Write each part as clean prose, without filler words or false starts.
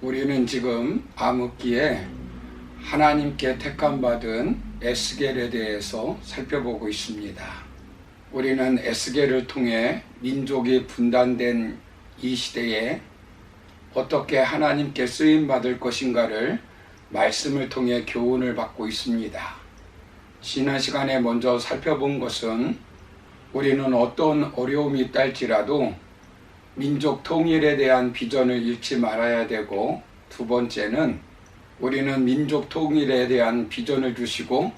우리는 지금 암흑기에 하나님께 택함받은 에스겔에 대해서 살펴보고 있습니다. 우리는 에스겔을 통해 민족이 분단된 이 시대에 어떻게 하나님께 쓰임받을 것인가를 말씀을 통해 교훈을 받고 있습니다. 지난 시간에 먼저 살펴본 것은 우리는 어떤 어려움이 있다 할지라도 민족 통일에 대한 비전을 잃지 말아야 되고, 두 번째는 우리는 민족 통일에 대한 비전을 주시고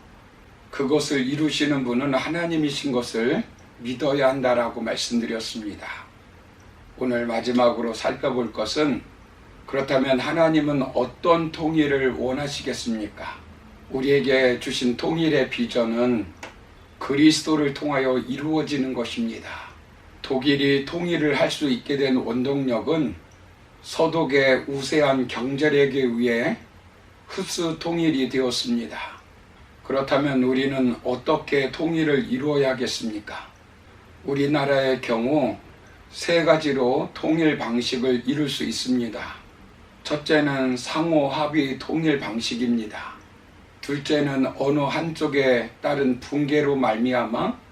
그것을 이루시는 분은 하나님이신 것을 믿어야 한다라고 말씀드렸습니다. 오늘 마지막으로 살펴볼 것은, 그렇다면 하나님은 어떤 통일을 원하시겠습니까? 우리에게 주신 통일의 비전은 그리스도를 통하여 이루어지는 것입니다. 독일이 통일을 할 수 있게 된 원동력은 서독의 우세한 경제력에 의해 흡수 통일이 되었습니다. 그렇다면 우리는 어떻게 통일을 이루어야겠습니까? 우리나라의 경우 세 가지로 통일 방식을 이룰 수 있습니다. 첫째는 상호 합의 통일 방식입니다. 둘째는 어느 한쪽에 따른 붕괴로 말미암아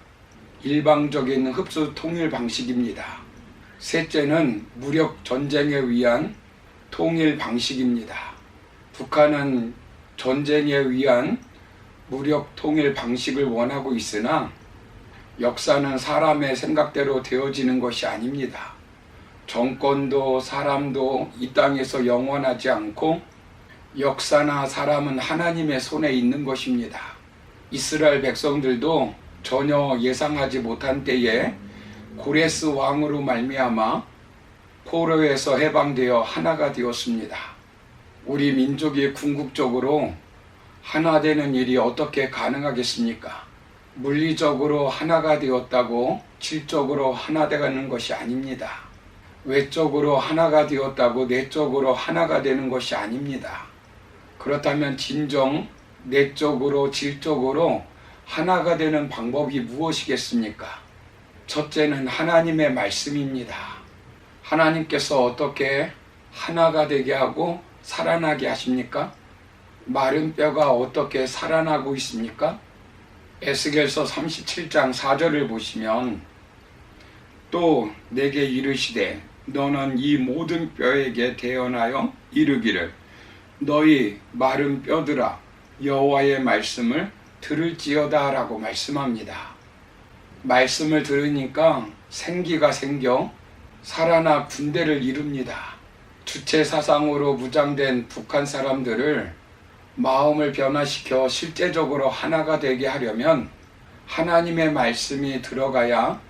일방적인 흡수 통일 방식입니다. 셋째는 무력 전쟁에 의한 통일 방식입니다. 북한은 전쟁에 의한 무력 통일 방식을 원하고 있으나 역사는 사람의 생각대로 되어지는 것이 아닙니다. 정권도 사람도 이 땅에서 영원하지 않고 역사나 사람은 하나님의 손에 있는 것입니다. 이스라엘 백성들도 전혀 예상하지 못한 때에 고레스 왕으로 말미암아 포로에서 해방되어 하나가 되었습니다. 우리 민족이 궁극적으로 하나 되는 일이 어떻게 가능하겠습니까? 물리적으로 하나가 되었다고 질적으로 하나 되는 것이 아닙니다. 외적으로 하나가 되었다고 내적으로 하나가 되는 것이 아닙니다. 그렇다면 진정 내적으로 질적으로 하나가 되는 방법이 무엇이겠습니까? 첫째는 하나님의 말씀입니다. 하나님께서 어떻게 하나가 되게 하고 살아나게 하십니까? 마른 뼈가 어떻게 살아나고 있습니까? 에스겔서 37장 4절을 보시면, 또 내게 이르시되 너는 이 모든 뼈에게 대언하여 이르기를, 너희 마른 뼈들아 여호와의 말씀을 들을지어다 라고 말씀합니다. 말씀을 들으니까 생기가 생겨 살아나 군대를 이룹니다. 주체 사상으로 무장된 북한 사람들을 마음을 변화시켜 실제적으로 하나가 되게 하려면 하나님의 말씀이 들어가야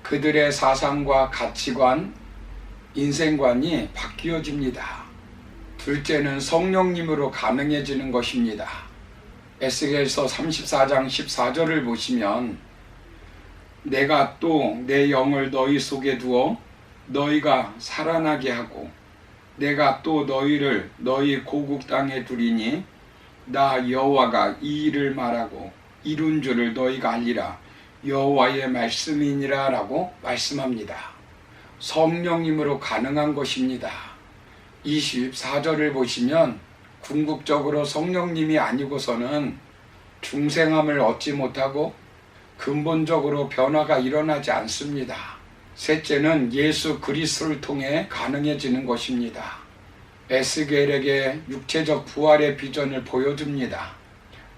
그들의 사상과 가치관, 인생관이 바뀌어집니다. 둘째는 성령님으로 가능해지는 것입니다. 에스겔서 34장 14절을 보시면, 내가 또 내 영을 너희 속에 두어 너희가 살아나게 하고 내가 또 너희를 너희 고국 땅에 두리니 나 여호와가 이 일을 말하고 이룬 줄을 너희가 알리라, 여호와의 말씀이니라 라고 말씀합니다. 성령님으로 가능한 것입니다. 24절을 보시면 궁극적으로 성령님이 아니고서는 중생함을 얻지 못하고 근본적으로 변화가 일어나지 않습니다. 셋째는 예수 그리스도를 통해 가능해지는 것입니다. 에스겔에게 육체적 부활의 비전을 보여줍니다.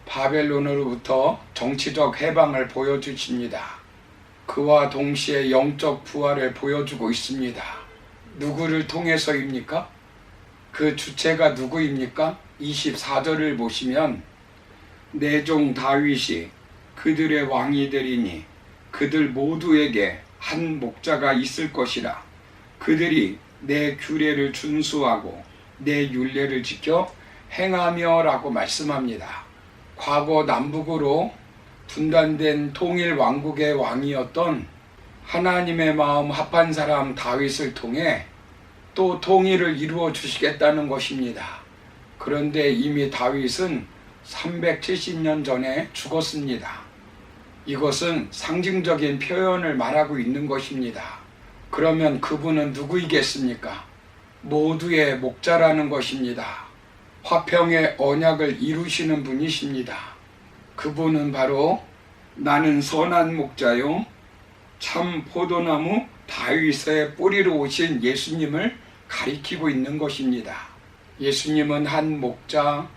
바벨론으로부터 정치적 해방을 보여주십니다. 그와 동시에 영적 부활을 보여주고 있습니다. 누구를 통해서입니까? 그 주체가 누구입니까? 24절을 보시면, 내 종 다윗이 그들의 왕이 되리니 그들 모두에게 한 목자가 있을 것이라. 그들이 내 규례를 준수하고 내 율례를 지켜 행하며 라고 말씀합니다. 과거 남북으로 분단된 통일 왕국의 왕이었던 하나님의 마음 합한 사람 다윗을 통해 또 통일을 이루어 주시겠다는 것입니다. 그런데 이미 다윗은 370년 전에 죽었습니다. 이것은 상징적인 표현을 말하고 있는 것입니다. 그러면 그분은 누구이겠습니까? 모두의 목자라는 것입니다. 화평의 언약을 이루시는 분이십니다. 그분은 바로 나는 선한 목자요 참 포도나무 다윗의 뿌리로 오신 예수님을 가리키고 있는 것입니다. 예수님은 한 목자,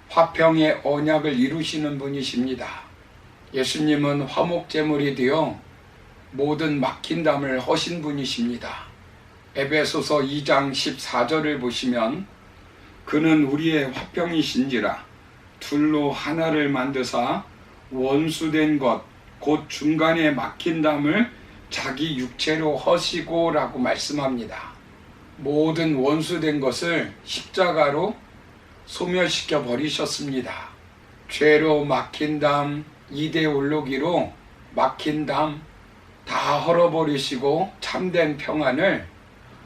화평의 언약을 이루시는 분이십니다. 예수님은 화목제물이 되어 모든 막힌 담을 허신 분이십니다. 에베소서 2장 14절을 보시면 그는 우리의 화평이신지라 둘로 하나를 만드사 원수된 것 곧 중간에 막힌 담을 자기 육체로 허시고 라고 말씀합니다. 모든 원수된 것을 십자가로 소멸시켜 버리셨습니다. 죄로 막힌 담, 이데올로기로 막힌 담 다 헐어버리시고 참된 평안을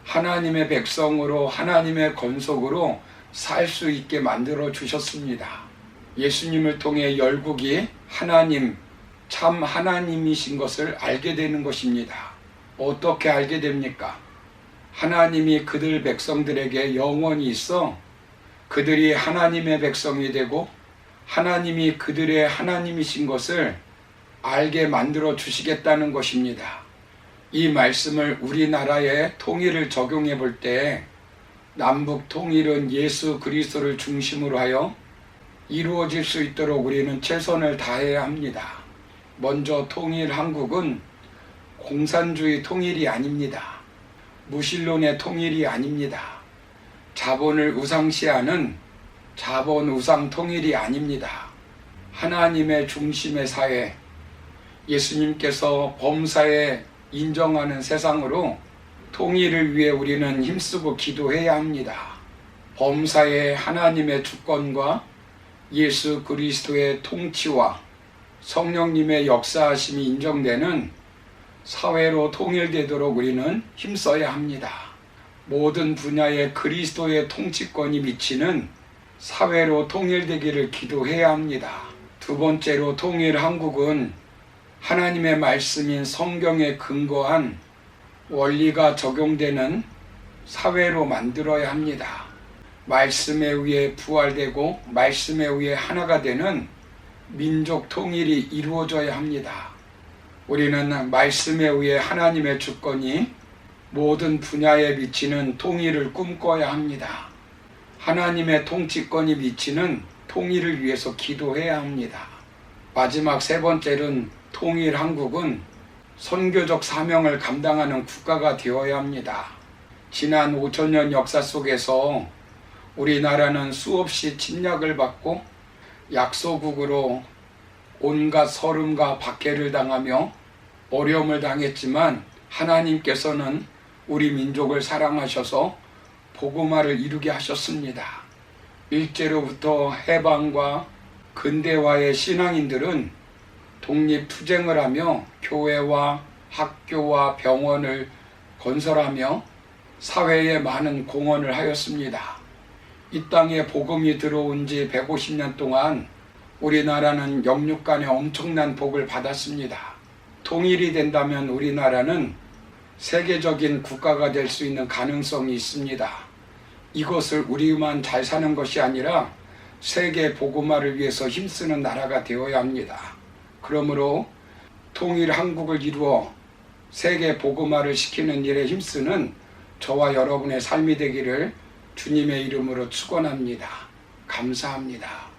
하나님의 백성으로 하나님의 건속으로 살 수 있게 만들어 주셨습니다. 예수님을 통해 열국이 하나님, 참 하나님이신 것을 알게 되는 것입니다. 어떻게 알게 됩니까? 하나님이 그들 백성들에게 영원히 있어 그들이 하나님의 백성이 되고 하나님이 그들의 하나님이신 것을 알게 만들어 주시겠다는 것입니다. 이 말씀을 우리나라의 통일을 적용해 볼 때 남북 통일은 예수 그리스도를 중심으로 하여 이루어질 수 있도록 우리는 최선을 다해야 합니다. 먼저 통일 한국은 공산주의 통일이 아닙니다. 무신론의 통일이 아닙니다. 자본을 우상시하는 자본 우상 통일이 아닙니다. 하나님의 중심의 사회, 예수님께서 범사에 인정하는 세상으로 통일을 위해 우리는 힘쓰고 기도해야 합니다. 범사에 하나님의 주권과 예수 그리스도의 통치와 성령님의 역사하심이 인정되는 사회로 통일되도록 우리는 힘써야 합니다. 모든 분야에 그리스도의 통치권이 미치는 사회로 통일되기를 기도해야 합니다. 두 번째로 통일 한국은 하나님의 말씀인 성경에 근거한 원리가 적용되는 사회로 만들어야 합니다. 말씀에 의해 부활되고 말씀에 의해 하나가 되는 민족 통일이 이루어져야 합니다. 우리는 말씀에 의해 하나님의 주권이 모든 분야에 미치는 통일을 꿈꿔야 합니다. 하나님의 통치권이 미치는 통일을 위해서 기도해야 합니다. 마지막 세 번째는 통일 한국은 선교적 사명을 감당하는 국가가 되어야 합니다. 지난 5천년 역사 속에서 우리나라는 수없이 침략을 받고 약소국으로 온갖 서름과 박해를 당하며 어려움을 당했지만 하나님께서는 우리 민족을 사랑하셔서 복음화를 이루게 하셨습니다. 일제로부터 해방과 근대화의 신앙인들은 독립투쟁을 하며 교회와 학교와 병원을 건설하며 사회에 많은 공헌을 하였습니다. 이 땅에 복음이 들어온 지 150년 동안 우리나라는 영육 간에 엄청난 복을 받았습니다. 통일이 된다면 우리나라는 세계적인 국가가 될 수 있는 가능성이 있습니다. 이것을 우리만 잘 사는 것이 아니라 세계 복음화를 위해서 힘쓰는 나라가 되어야 합니다. 그러므로 통일 한국을 이루어 세계 복음화를 시키는 일에 힘쓰는 저와 여러분의 삶이 되기를 주님의 이름으로 축원합니다. 감사합니다.